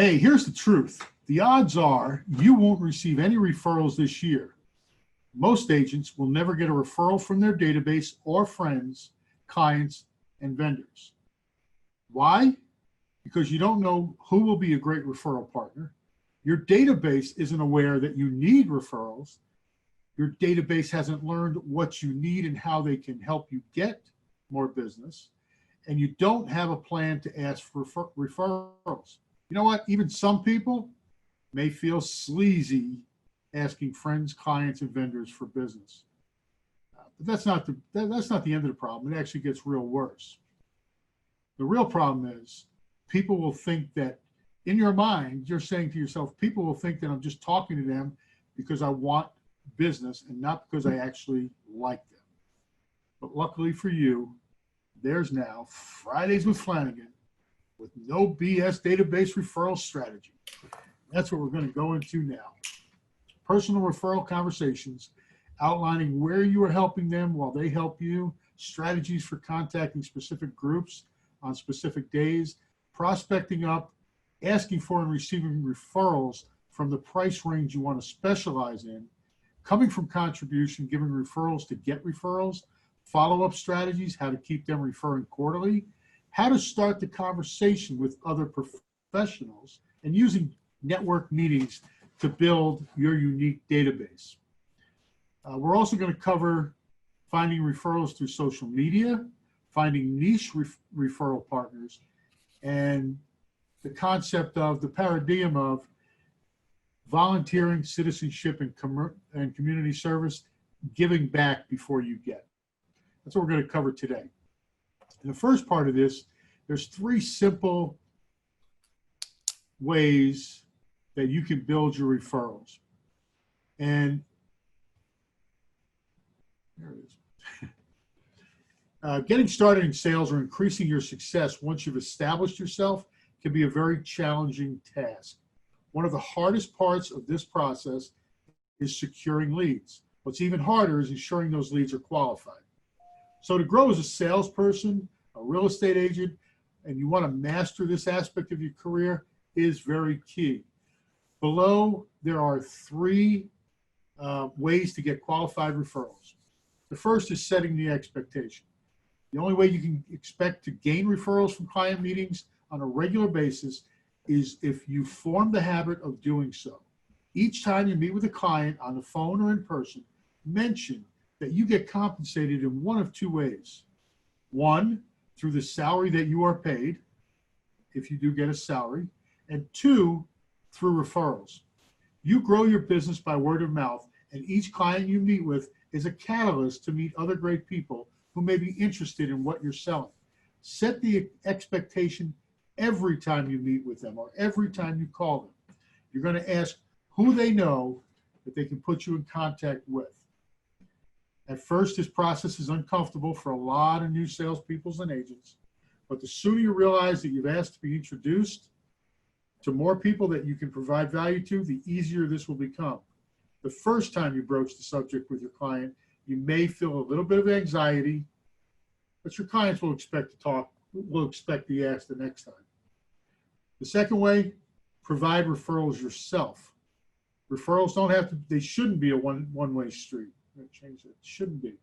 Hey, here's the truth. The odds are you won't receive any referrals this year. Most agents will never get a referral from their database or friends, clients, and vendors. Why? Because you don't know who will be a great referral partner. Your database isn't aware that you need referrals. Your database hasn't learned what you need and how they can help you get more business. And you don't have a plan to ask for referrals. You know what? Even some people may feel sleazy asking friends, clients, and vendors for business. But that's not the end of the problem. It actually gets real worse. The real problem is people will think that in your mind, you're saying to yourself, people will think that I'm just talking to them because I want business and not because I actually like them. But luckily for you, there's now Fridays with Flanagan with no BS database referral strategy. That's what we're going to go into now. Personal referral conversations outlining where you are helping them while they help you, strategies for contacting specific groups on specific days, prospecting up, asking for and receiving referrals from the price range you want to specialize in, coming from contribution, giving referrals to get referrals, follow-up strategies, how to keep them referring quarterly, how to start the conversation with other professionals, and using network meetings to build your unique database. We're also going to cover finding referrals through social media, finding niche referral partners, and the concept of the paradigm of volunteering, citizenship, and community service, giving back before you get. That's what we're going to cover today. In the first part of this, there's 3 simple ways that you can build your referrals. And there it is. Getting started in sales or increasing your success once you've established yourself can be a very challenging task. One of the hardest parts of this process is securing leads. What's even harder is ensuring those leads are qualified. So to grow as a salesperson, a real estate agent, and you want to master this aspect of your career is very key. Below, there are 3 ways to get qualified referrals. The first is setting the expectation. The only way you can expect to gain referrals from client meetings on a regular basis is if you form the habit of doing so. Each time you meet with a client on the phone or in person, mention that you get compensated in one of 2 ways. 1, through the salary that you are paid, if you do get a salary, and 2, through referrals. You grow your business by word of mouth, and each client you meet with is a catalyst to meet other great people who may be interested in what you're selling. Set the expectation every time you meet with them or every time you call them. You're going to ask who they know that they can put you in contact with. At first, this process is uncomfortable for a lot of new salespeople and agents, but the sooner you realize that you've asked to be introduced to more people that you can provide value to, the easier this will become. The first time you broach the subject with your client, you may feel a little bit of anxiety, but your clients will expect to be asked the next time. The second way, provide referrals yourself. Referrals they shouldn't be a one-way street. I'm going to change that. It shouldn't be.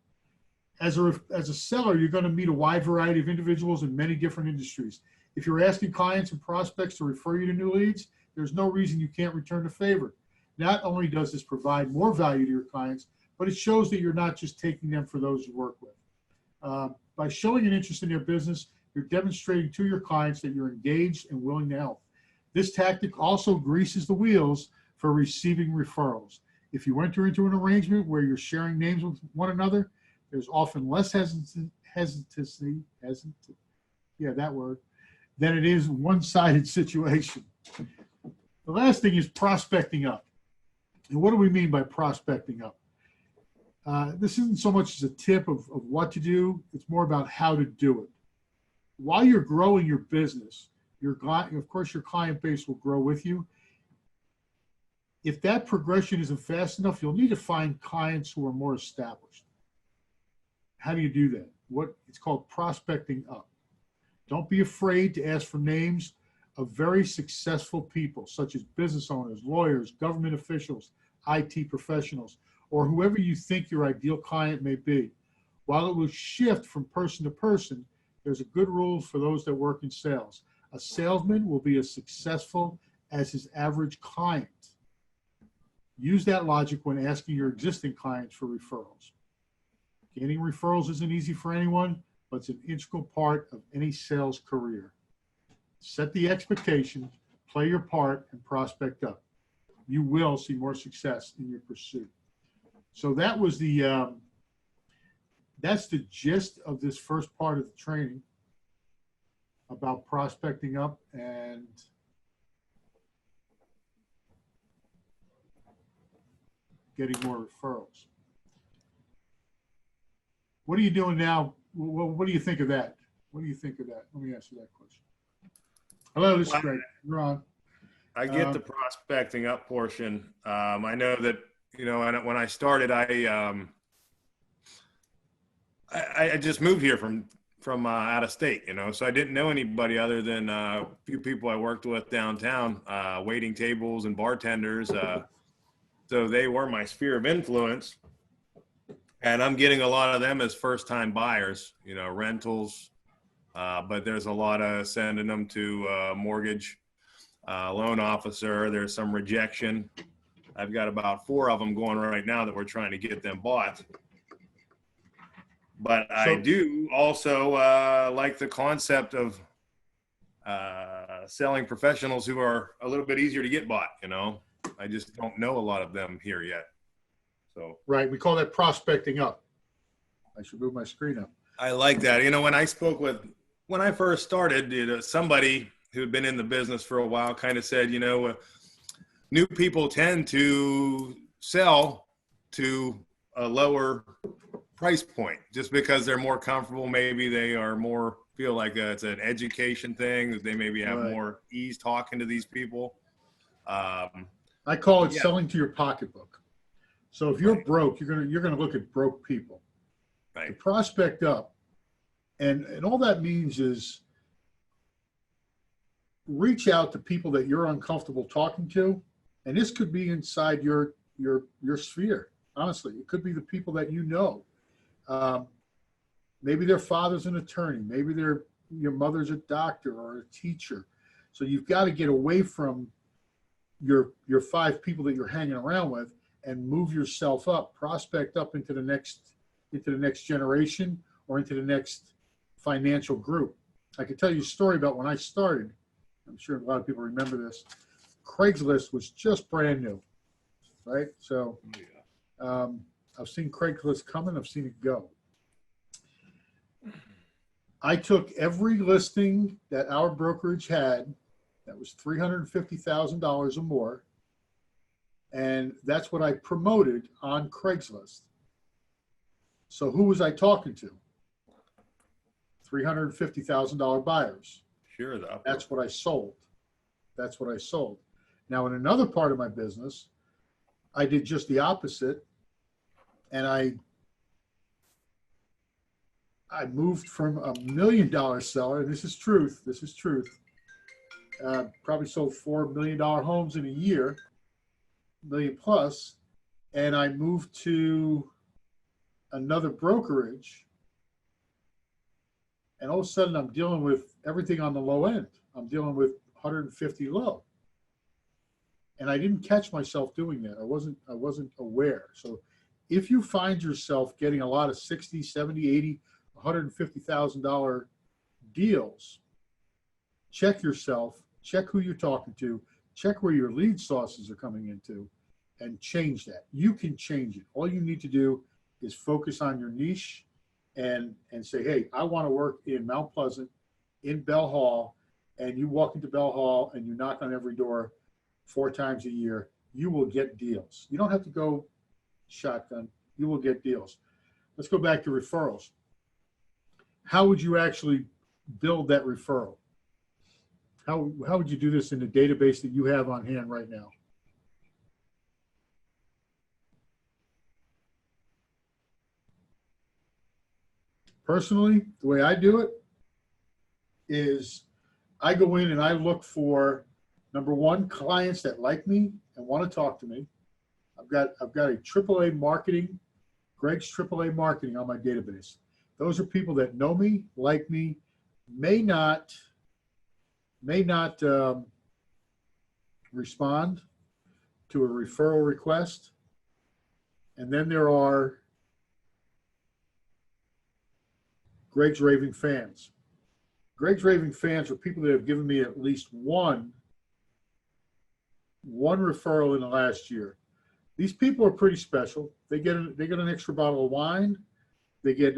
As a seller, you're going to meet a wide variety of individuals in many different industries. If you're asking clients and prospects to refer you to new leads, there's no reason you can't return the favor. Not only does this provide more value to your clients, but it shows that you're not just taking them for those you work with. By showing an interest in their business, you're demonstrating to your clients that you're engaged and willing to help. This tactic also greases the wheels for receiving referrals. If you enter into an arrangement where you're sharing names with one another, there's often less hesitancy, than it is a one-sided situation. The last thing is prospecting up. And what do we mean by prospecting up? This isn't so much as a tip of what to do, it's more about how to do it. While you're growing your business, of course your client base will grow with you. If that progression isn't fast enough, you'll need to find clients who are more established. How do you do that? It's called prospecting up. Don't be afraid to ask for names of very successful people, such as business owners, lawyers, government officials, IT professionals, or whoever you think your ideal client may be. While it will shift from person to person, there's a good rule for those that work in sales. A salesman will be as successful as his average client. Use that logic when asking your existing clients for referrals. Gaining referrals isn't easy for anyone, but it's an integral part of any sales career. Set the expectations, play your part, and prospect up. You will see more success in your pursuit. So that was that's the gist of this first part of the training about prospecting up and getting more referrals. What are you doing now? What do you think of that? What do you think of that? Let me ask you that question. Hello, this is Greg. You're on. I get the prospecting up portion. I know that, you know, when I started, I just moved here from out of state, you know, so I didn't know anybody other than a few people I worked with downtown, waiting tables and bartenders. So they were my sphere of influence. And I'm getting a lot of them as first-time buyers, you know, rentals. But there's a lot of sending them to mortgage loan officer. There's some rejection. I've got about 4 of them going right now that we're trying to get them bought. But I do also like the concept of selling professionals who are a little bit easier to get bought, you know. I just don't know a lot of them here yet. So right, we call that prospecting up. I should move my screen up. I like that. You know, when I first started, you know, somebody who had been in the business for a while kind of said, you know, new people tend to sell to a lower price point just because they're more comfortable. Maybe they are more feel like it's an education thing, that they maybe have more ease talking to these people. I call it selling to your pocketbook. So if you're broke, you're gonna look at broke people. Right. To prospect up, and all that means is reach out to people that you're uncomfortable talking to, and this could be inside your sphere. Honestly, it could be the people that you know. Maybe their father's an attorney. Maybe your mother's a doctor or a teacher. So you've got to get away from your 5 people that you're hanging around with and move yourself up, prospect up into the next generation or into the next financial group. I can tell you a story about when I started. I'm sure a lot of people remember this. Craigslist was just brand new, right? So I've seen Craigslist come and I've seen it go. I took every listing that our brokerage had that was $350,000 or more, and that's what I promoted on Craigslist. So who was I talking to? $350,000 buyers. Sure, that's what I sold. That's what I sold. Now, in another part of my business, I did just the opposite, and I moved from a $1 million seller, and this is truth, probably sold $4 million homes in a year, million plus, and I moved to another brokerage, and all of a sudden I'm dealing with everything on the low end. I'm dealing with 150 low. And I didn't catch myself doing that. I wasn't aware. So if you find yourself getting a lot of 60, 70, 80, $150,000 deals, check yourself, check who you're talking to, check where your lead sources are coming into, and change that. You can change it. All you need to do is focus on your niche and say, hey, I want to work in Mount Pleasant, in Bell Hall, and you walk into Bell Hall and you knock on every door 4 times a year, you will get deals. You don't have to go shotgun. You will get deals. Let's go back to referrals. How would you actually build that referral? How would you do this in the database that you have on hand right now? Personally, the way I do it is I go in and I look for, number one, clients that like me and want to talk to me. I've got a AAA marketing, Greg's AAA marketing on my database. Those are people that know me, like me, may not respond to a referral request. And then there are Greg's raving fans. Greg's raving fans are people that have given me at least one referral in the last year. These people are pretty special. They get an extra bottle of wine. They get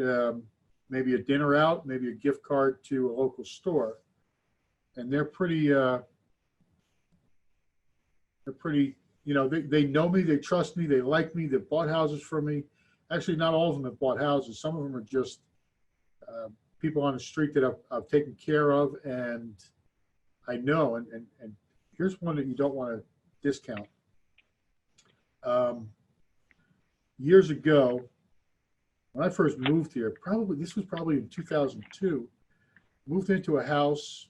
maybe a dinner out, maybe a gift card to a local store, and they're pretty. You know, they know me, they trust me, they like me, they've bought houses from me. Actually, not all of them have bought houses. Some of them are just people on the street that I've taken care of, and I know. And here's one that you don't want to discount. Years ago, when I first moved here, this was probably in 2002, moved into a house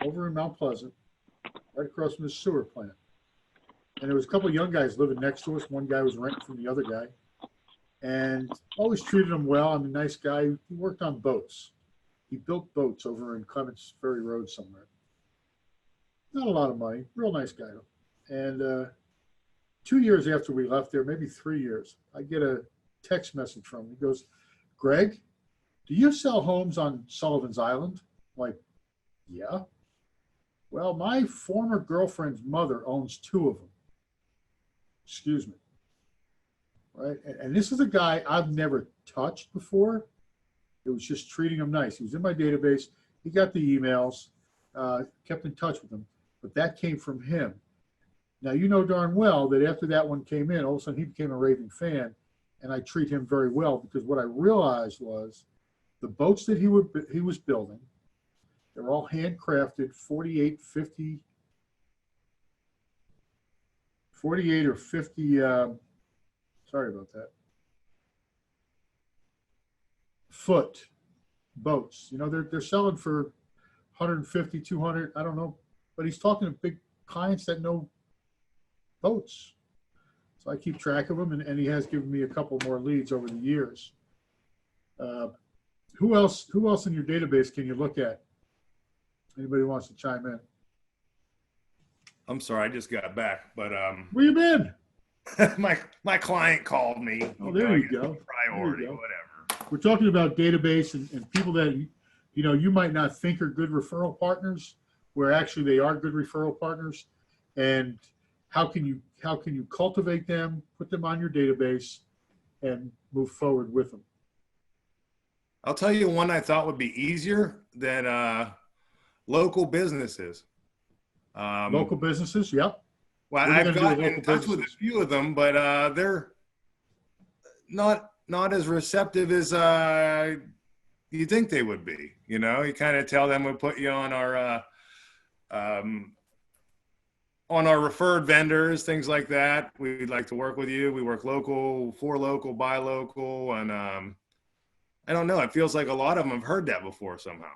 over in Mount Pleasant, right across from the sewer plant. And there was a couple of young guys living next to us. One guy was renting from the other guy, and always treated him well. I'm a nice guy. He worked on boats. He built boats over in Clements Ferry Road somewhere. Not a lot of money. Real nice guy. And 2 years after we left there, maybe 3 years, I get a text message from him. He goes, "Greg, do you sell homes on Sullivan's Island?" I'm like, "Yeah." "Well, my former girlfriend's mother owns 2 of them." Excuse me. Right? And this is a guy I've never touched before. It was just treating him nice. He was in my database. He got the emails, kept in touch with him, but that came from him. Now, you know darn well that after that one came in, all of a sudden he became a raving fan, and I treat him very well, because what I realized was the boats that he was building, they're all handcrafted 48 or 50, sorry about that, foot boats. You know, they're selling for 150, 200, I don't know, but he's talking to big clients that know boats. So I keep track of them, and he has given me a couple more leads over the years. Who else in your database can you look at? Anybody wants to chime in? I'm sorry, I just got back, but Where you been? my client called me. Oh, there you go. Priority, There you go. whatever. We're talking about database and people that, you know, you might not think are good referral partners, where actually they are good referral partners. And how can you cultivate them, put them on your database, and move forward with them? I'll tell you one I thought would be easier than local businesses. Local businesses, yep. Well, What are you I've gonna do with gotten in local touch with a businesses? few of them, but they're not as receptive as you think they would be. You know, you kind of tell them we'll put you on our referred vendors, things like that. We'd like to work with you. We work local, for local, buy local, and I don't know. It feels like a lot of them have heard that before somehow.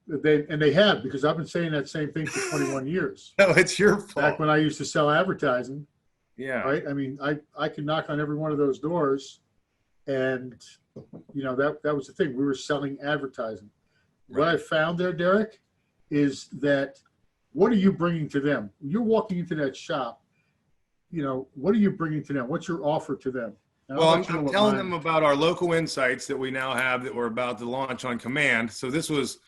They have, because I've been saying that same thing for 21 years. No, it's your fault. Back when I used to sell advertising, Yeah. right? I mean, I can knock on every one of those doors, and you know, that was the thing. We were selling advertising. Right. What I found there, Derek, is that what are you bringing to them? You're walking into that shop. You know, what are you bringing to them? What's your offer to them? And Well, I'll I'm let you know what telling mine- them about our local insights that we now have that we're about to launch on command. So this was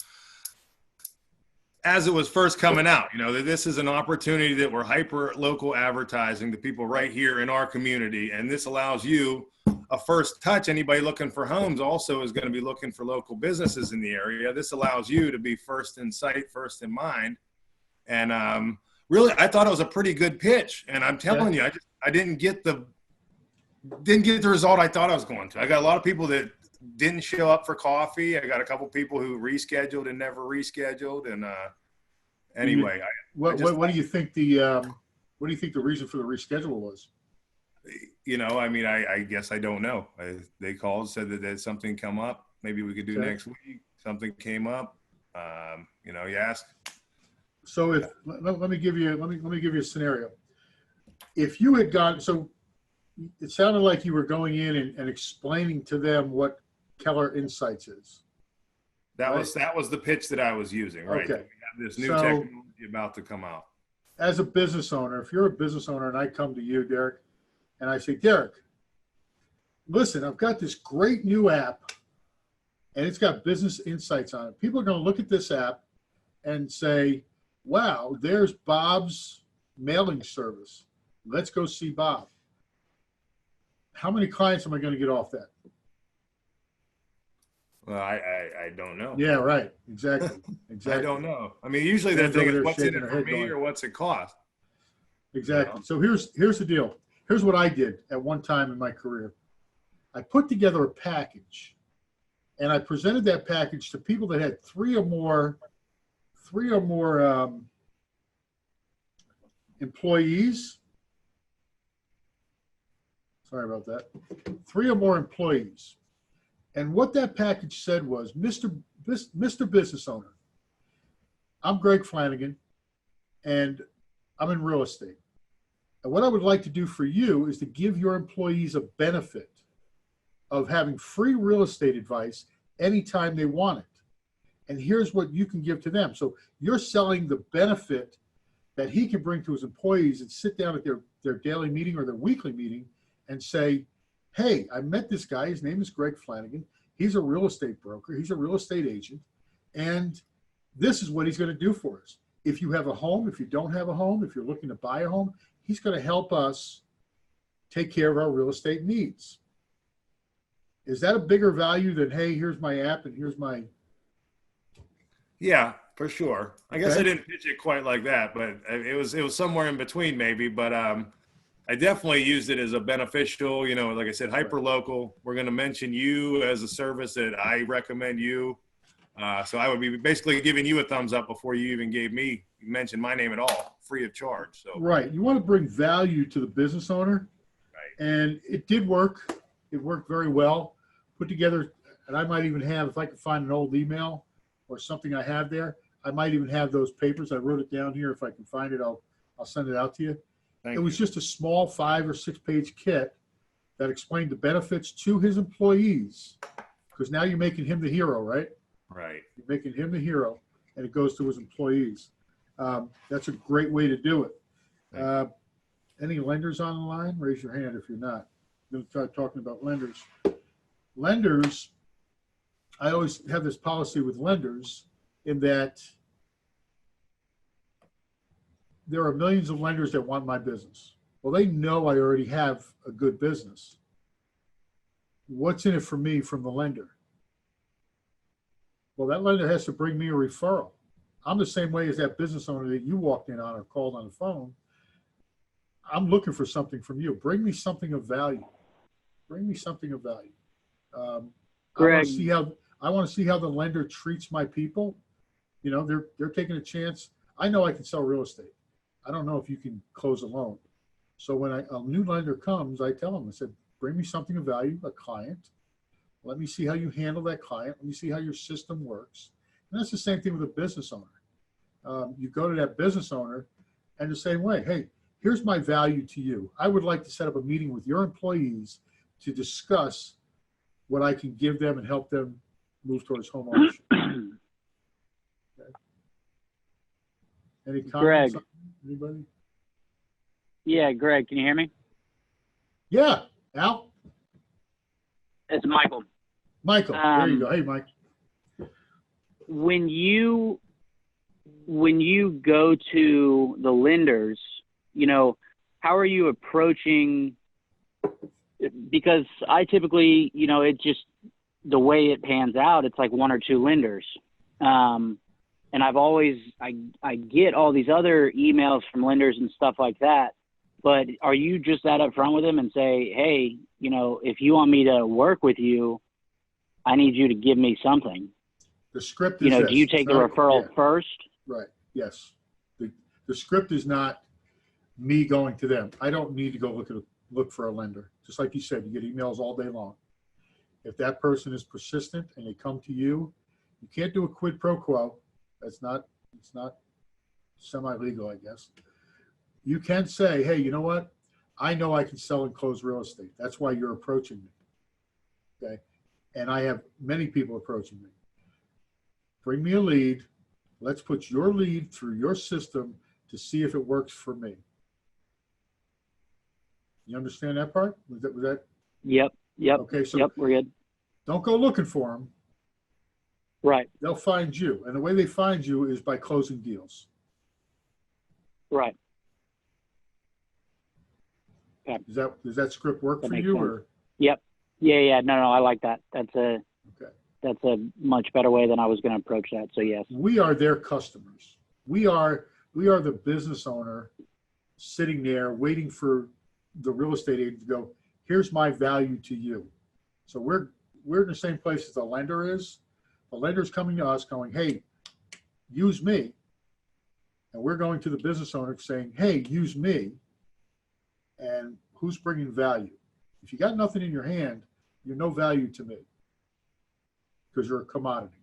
as it was first coming out, you know, that this is an opportunity that we're hyper local advertising to people right here in our community. And this allows you a first touch. Anybody looking for homes also is going to be looking for local businesses in the area. This allows you to be first in sight, first in mind. And really, I thought it was a pretty good pitch. And I'm telling you, I didn't get the result I thought I was going to. I got a lot of people that didn't show up for coffee. I got a couple people who rescheduled and never rescheduled. And anyway, what do you think the reason for the reschedule was? You know, I mean, I guess I don't know. They called, said that there's something come up. Maybe we could do next week. Something came up. You know, you ask So if let me give you a scenario. If you had gone, so it sounded like you were going in and explaining to them what Keller Insights is. That Right? was the pitch that I was using, right? Okay. That we have this new So technology about to come out. as a business owner, if you're a business owner and I come to you, Derek, and I say, Derek, listen, I've got this great new app and it's got business insights on it. People are going to look at this app and say, wow, there's Bob's mailing service. Let's go see Bob. How many clients am I going to get off that? Well, I don't know. Yeah, right. Exactly. I don't know. I mean, usually they're Dan's over thinking, there what's in shaking it her for head me going, or what's it cost? exactly. You know? So here's the deal. Here's what I did at one time in my career. I put together a package and I presented that package to people that had three or more employees. Sorry about that. 3 or more employees. And what that package said was, Mr. Business Owner, I'm Greg Flanagan, and I'm in real estate. And what I would like to do for you is to give your employees a benefit of having free real estate advice anytime they want it. And here's what you can give to them. So you're selling the benefit that he can bring to his employees and sit down at their daily meeting or their weekly meeting and say, hey, I met this guy. His name is Greg Flanagan. He's a real estate broker. He's a real estate agent. And this is what he's going to do for us. If you have a home, if you don't have a home, if you're looking to buy a home, he's going to help us take care of our real estate needs. Is that a bigger value than, hey, here's my app and here's my... Yeah, for sure. I guess I Okay. didn't pitch it quite like that, but it was somewhere in between maybe. But I definitely used it as a beneficial, you know, like I said, hyper local. We're going to mention you as a service that I recommend you. So I would be basically giving you a thumbs up before you even mentioned my name at all, free of charge. So Right. You want to bring value to the business owner. right. And it did work. It worked very well. Put together, and I might even have, if I could find an old email or something I have there, I might even have those papers. I wrote it down here. If I can find it, I'll send it out to you. It was just a small 5 or 6 page kit that explained the benefits to his employees. Because now you're making him the hero, right? Right. You're making him the hero, and it goes to his employees. That's a great way to do it. Any lenders on the line? Raise your hand if you're not. I'm going to start talking about lenders. Lenders, I always have this policy with lenders in that there are millions of lenders that want my business. Well, they know I already have a good business. What's in it for me from the lender? Well, that lender has to bring me a referral. I'm the same way as that business owner that you walked in on or called on the phone. I'm looking for something from you. Bring me something of value. Bring me something of value. Greg, I want to see how the lender treats my people. You know, they're taking a chance. I know I can sell real estate. I don't know if you can close a loan. So when a new lender comes, I tell them, I said, bring me something of value, a client. Let me see how you handle that client. Let me see how your system works. And that's the same thing with a business owner. You go to that business owner and the same way, hey, here's my value to you. I would like to set up a meeting with your employees to discuss what I can give them and help them move towards home ownership. Okay. Any comments? Greg. Anybody? Yeah, Greg, can you hear me? Yeah, Al? It's Michael. Michael, there you go. Hey, Mike. When you go to the lenders, you know, how are you approaching? Because I typically, you know, it just the way it pans out, it's like 1 or 2 lenders. And I've always, I get all these other emails from lenders and stuff like that. But are you just that upfront with them and say, hey, you know, if you want me to work with you, I need you to give me something? The script is You know, this. do you It's take the not- referral yeah, first? right. Yes. The script is not me going to them. I don't need to go look for a lender. Just like you said, you get emails all day long. If that person is persistent and they come to you, you can't do a quid pro quo. It's not semi-legal, I guess. You can say, hey, you know what? I know I can sell and close real estate. That's why you're approaching me. Okay. And I have many people approaching me. Bring me a lead. Let's put your lead through your system to see if it works for me. You understand that part? Was that? Yep. Okay. So yep, we're good. don't go looking for them. Right. They'll find you. And the way they find you is by closing deals. Right. Does that script work That for makes you? sense. Or Yep. Yeah. No, I like that. That's a much better way than I was going to approach that. So yes. We are their customers. We are the business owner sitting there waiting for the real estate agent to go, here's my value to you. So we're in the same place as the lender is. The lender's coming to us going, hey, use me. And we're going to the business owner saying, hey, use me. And who's bringing value? If you got nothing in your hand, you're no value to me because you're a commodity.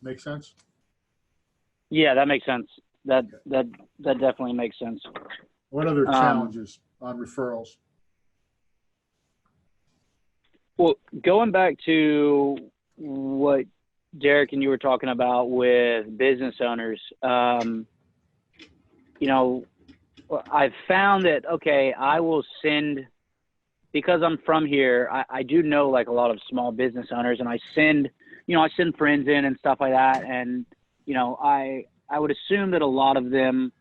Make sense? Yeah, that makes sense. That definitely makes sense. What other challenges on referrals? Well, going back to what Derek and you were talking about with business owners, you know, I've found that, okay, I will send, because I'm from here, I do know like a lot of small business owners, and I send friends in and stuff like that. And, you know, I would assume that a lot of them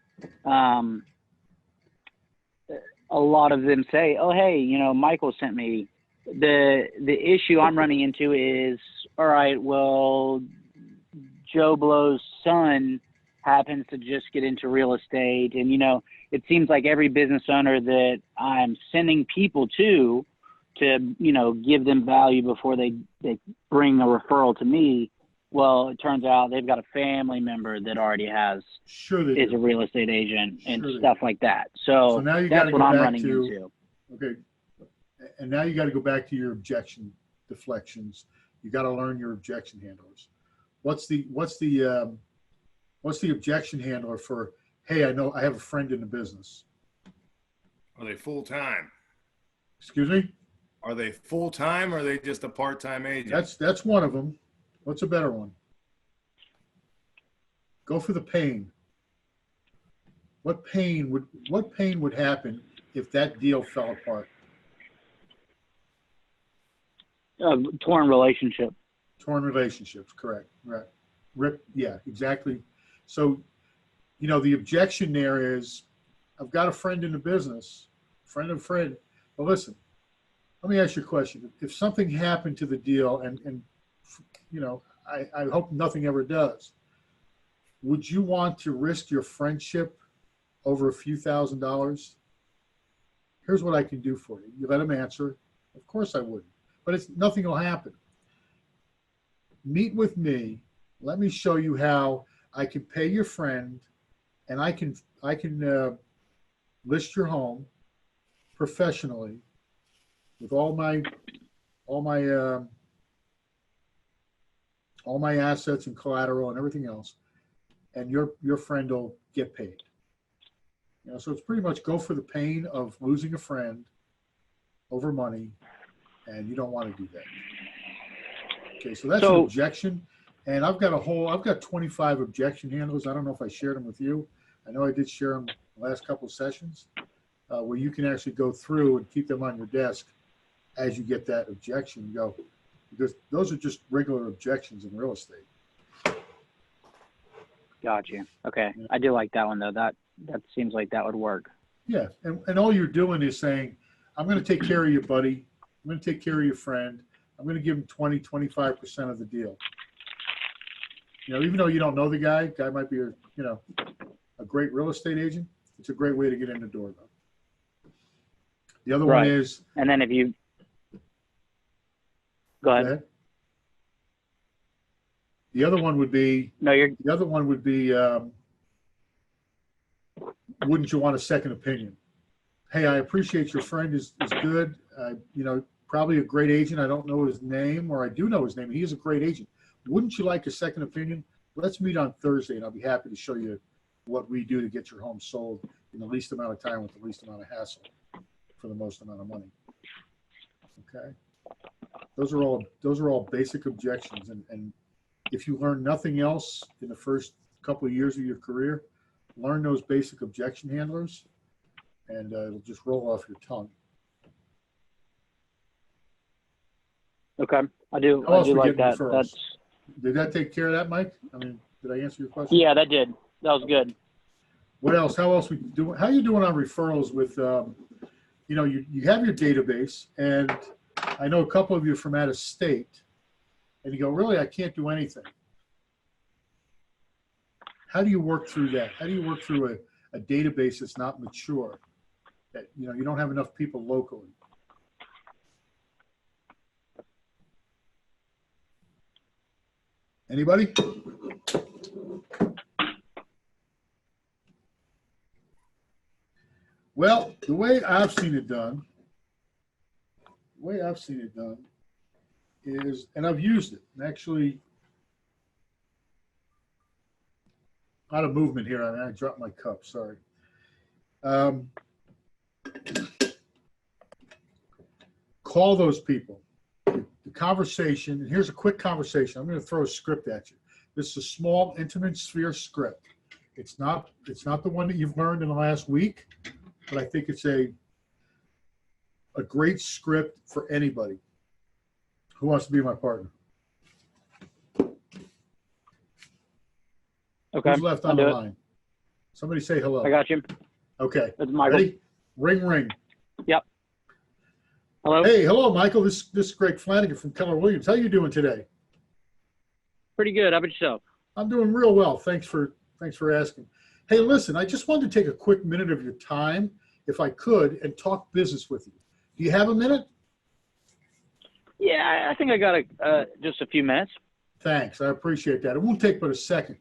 say, oh, hey, you know, Michael sent me. The issue I'm running into is, all right, well, Joe Blow's son happens to just get into real estate. And, you know, it seems like every business owner that I'm sending people to, you know, give them value before they bring a referral to me. Well, it turns out they've got a family member that already is a real estate agent and stuff like that. So now you that's got to what go I'm back running to, into. okay. And now you got to go back to your objection deflections. You got to learn your objection handlers. What's the objection handler for, hey, I know I have a friend in the business. Are they full-time? Excuse me? Are they full-time or are they just a part-time agent? That's one of them. What's a better one? Go for the pain. What pain would happen if that deal fell apart? Torn relationship. Torn relationships, correct. Right. Yeah, exactly. So, you know, the objection there is, I've got a friend in the business, friend of a friend. Well, listen, let me ask you a question. If something happened to the deal, and you know, I hope nothing ever does, would you want to risk your friendship over a few $1,000s? Here's what I can do for you. You let him answer. Of course I wouldn't. But nothing will happen. Meet with me. Let me show you how I can pay your friend, and I can list your home professionally with all my assets and collateral and everything else, and your friend will get paid. You know, so it's pretty much go for the pain of losing a friend over money, and you don't want to do that. Okay, so that's an objection. And I've got 25 objection handlers. I don't know if I shared them with you. I know I did share them the last couple of sessions, where you can actually go through and keep them on your desk as you get that objection and go, because those are just regular objections in real estate. Gotcha. Okay. I do like that one though. That seems like that would work. Yeah. And all you're doing is saying, I'm going to take care of you, buddy. I'm going to take care of your friend. I'm going to give him 25% of the deal. You know, even though you don't know the guy might be a great real estate agent. It's a great way to get in the door though. The other one is, and then if you go ahead. The other one would be, wouldn't you want a second opinion? Hey, I appreciate your friend is good. You know, probably a great agent. I don't know his name, or I do know his name. He is a great agent. wouldn't you like a second opinion? Let's meet on Thursday, and I'll be happy to show you what we do to get your home sold in the least amount of time with the least amount of hassle for the most amount of money. Okay? Those are all basic objections, and if you learn nothing else in the first couple of years of your career, learn those basic objection handlers, and it'll just roll off your tongue. Okay, I do How else we like getting that. referrals? Did that take care of that, Mike? I mean, did I answer your question? Yeah, that did. That was good. What else? How else we do? How you doing on referrals with, you know, you have your database, and I know a couple of you from out of state, and you go, really, I can't do anything. How do you work through that? How do you work through a database that's not mature, that, you know, you don't have enough people locally? Anybody? Well, the way I've seen it done is, and I've used it, and actually, a lot of movement here. I dropped my cup, sorry. Call those people. The conversation, and here's a quick conversation. I'm going to throw a script at you. This is a small, intimate sphere script. It's not the one that you've learned in the last week, but I think it's a great script for anybody. Who wants to be my partner? Okay. Who's left on the line? Somebody say hello. I got you. Okay. It's Michael. Ready? Ring, ring. Yep. Hello. Hey, hello, Michael. This is Greg Flanagan from Keller Williams. How you doing today? Pretty good. How about yourself? I'm doing real well. Thanks for asking. Hey, listen, I just wanted to take a quick minute of your time, if I could, and talk business with you. Do you have a minute? Yeah, I think I got just a few minutes. Thanks. I appreciate that. It won't take but a second.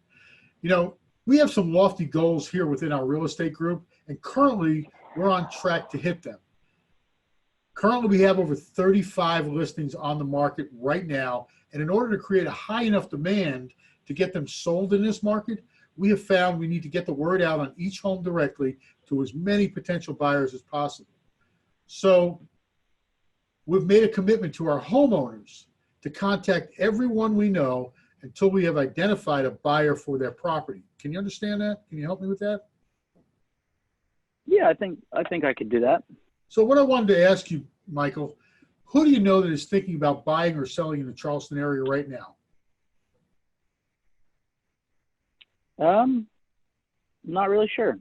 You know, we have some lofty goals here within our real estate group, and currently we're on track to hit them. Currently, we have over 35 listings on the market right now, and in order to create a high enough demand to get them sold in this market, we have found we need to get the word out on each home directly to as many potential buyers as possible. So we've made a commitment to our homeowners to contact everyone we know until we have identified a buyer for their property. Can you understand that? Can you help me with that? Yeah, I think I could do that. So what I wanted to ask you, Michael, who do you know that is thinking about buying or selling in the Charleston area right now? Not really sure.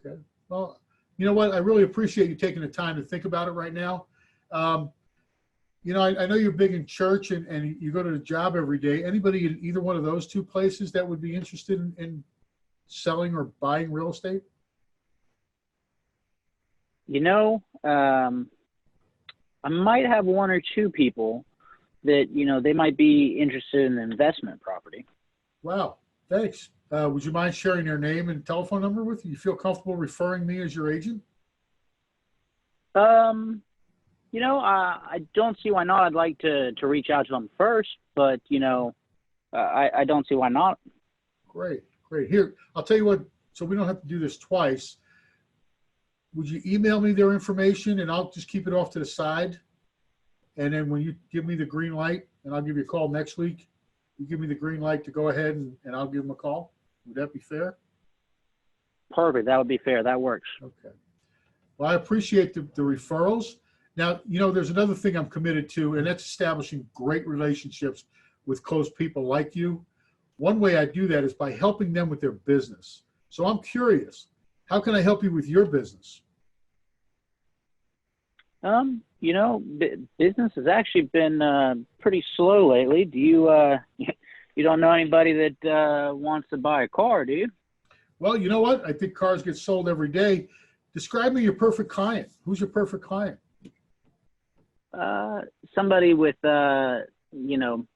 Okay. Well, you know what? I really appreciate you taking the time to think about it right now. You know, I know you're big in church and you go to the job every day. Anybody in either one of those two places that would be interested in selling or buying real estate? You know, I might have one or two people that, you know, they might be interested in investment property. Wow. Thanks. Would you mind sharing their name and telephone number with you? You feel comfortable referring me as your agent? You know, I don't see why not. I'd like to reach out to them first, but, you know, I don't see why not. Great, great. Here, I'll tell you what, so we don't have to do this twice. Would you email me their information and I'll just keep it off to the side? And then when you give me the green light, and I'll give you a call next week, you give me the green light to go ahead and I'll give them a call. Would that be fair? Perfect. That would be fair. That works. Okay. Well, I appreciate the referrals. Now, you know, there's another thing I'm committed to, and that's establishing great relationships with close people like you. One way I do that is by helping them with their business. So I'm curious, how can I help you with your business? You know, business has actually been pretty slow lately. Do you you don't know anybody that wants to buy a car, do you? Well, you know what? I think cars get sold every day. Describe me your perfect client. Who's your perfect client? Somebody with you know,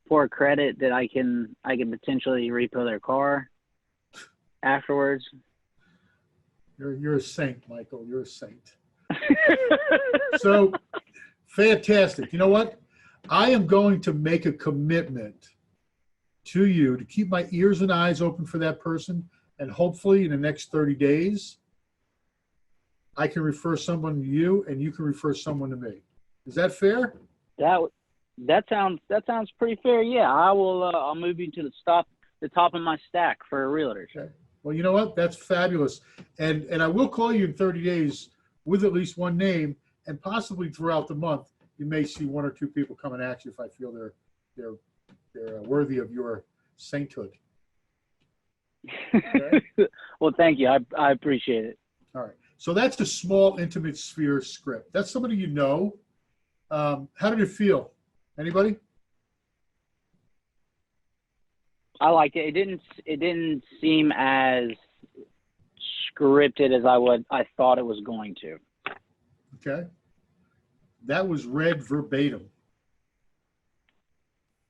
poor credit that I can potentially repo their car afterwards. You're a saint, Michael. You're a saint. So fantastic. You know what? I am going to make a commitment to you to keep my ears and eyes open for that person. And hopefully in the next 30 days, I can refer someone to you and you can refer someone to me. Is that fair? That sounds pretty fair. Yeah, I will. I'll move you to the top of my stack for realtors. Okay. Well, you know what? That's fabulous. And I will call you in 30 days with at least one name, and possibly throughout the month, you may see one or two people coming at you if I feel they're worthy of your sainthood. Okay? Well, thank you. I appreciate it. All right. So that's the small, intimate sphere script. That's somebody you know. How did it feel? Anybody? I liked it. It didn't seem as scripted as I thought it was going to. Okay. That was read verbatim.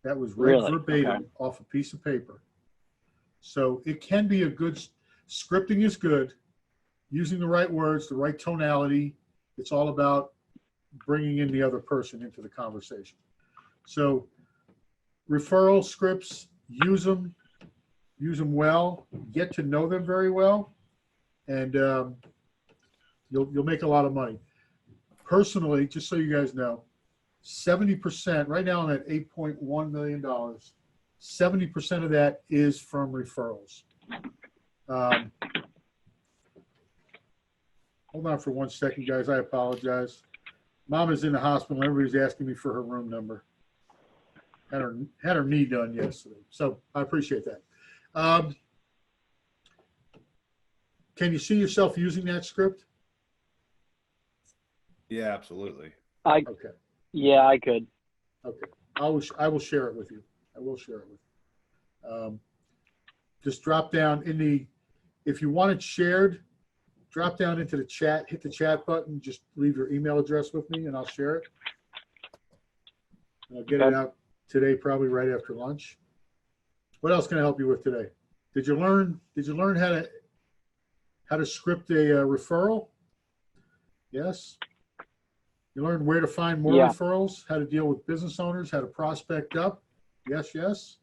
That was read Really? verbatim Okay. off a piece of paper. So it can be a good, scripting is good. Using the right words, the right tonality. It's all about bringing in the other person into the conversation. So referral scripts, use them well, get to know them very well, and you'll make a lot of money. Personally, just so you guys know, 70%, right now I'm at $8.1 million, 70% of that is from referrals. Hold on for 1 second, guys. I apologize. Mom is in the hospital. Everybody's asking me for her room number. Had her knee done yesterday, so I appreciate that. Can you see yourself using that script? Yeah, absolutely. Okay. Yeah, I could. Okay. I will share it with you. I will share it with you. Just drop down if you want it shared, drop down into the chat, hit the chat button, just leave your email address with me and I'll share it. I'll get it out today, probably right after lunch. What else can I help you with today? Did you learn how to script a referral? Yes. You learned where to find more referrals, how to deal with business owners, how to prospect up. Yes. Yes.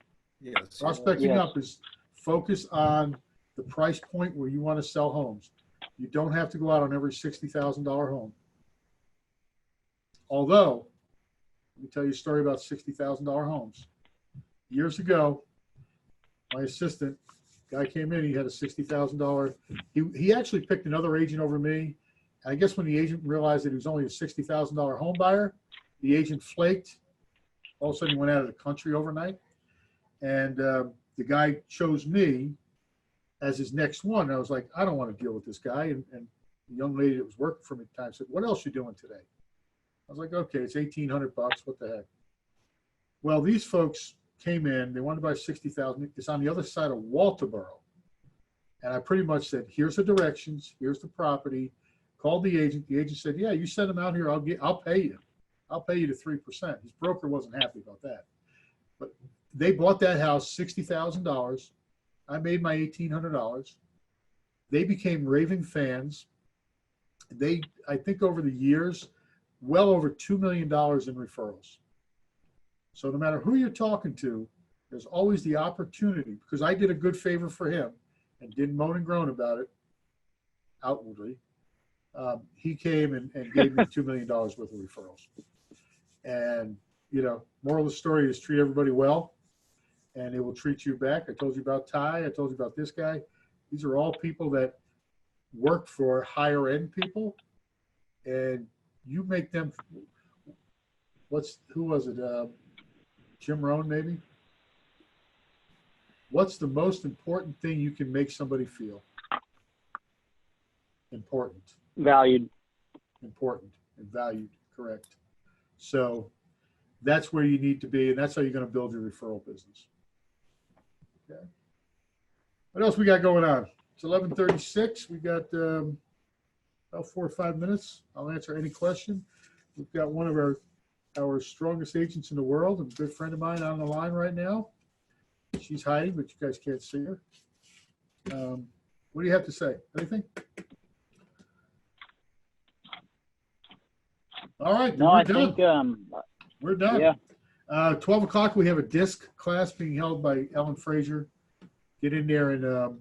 Prospecting up is focus on the price point where you want to sell homes. You don't have to go out on every $60,000 home. Although, let me tell you a story about $60,000 homes. Years ago, my assistant, guy came in, he had a $60,000. He actually picked another agent over me. I guess when the agent realized that he was only a $60,000 home buyer, the agent flaked. All of a sudden, he went out of the country overnight. And the guy chose me as his next one. And I was like, I don't want to deal with this guy. And the young lady that was working for me at the time said, what else you doing today? I was like, okay, it's $1,800. What the heck? Well, these folks came in. They wanted to buy 60,000. It's on the other side of Walterboro. And I pretty much said, here's the directions. Here's the property. Called the agent. The agent said, yeah, you send them out here. I'll pay you. I'll pay you to 3%. His broker wasn't happy about that. But they bought that house, $60,000. I made my $1,800. They became raving fans. I think over the years, well over $2 million in referrals. So no matter who you're talking to, there's always the opportunity, because I did a good favor for him and didn't moan and groan about it outwardly. He came and gave me $2 million worth of referrals. And, moral of the story is treat everybody well, and it will treat you back. I told you about Ty. I told you about this guy. These are all people that work for higher end people, and you make them. Who was it? Jim Rohn, maybe. What's the most important thing you can make somebody feel? Important. Valued. Important and valued. Correct. So that's where you need to be, and that's how you're going to build your referral business. Okay. What else we got going on? It's 11:36. We got about 4 or 5 minutes. I'll answer any question. We've got one of our strongest agents in the world, a good friend of mine on the line right now. She's hiding, but you guys can't see her. What do you have to say? Anything? All right. No, I think we're done. yeah. 12 o'clock, we have a disc class being held by Ellen Frazier. Get in there and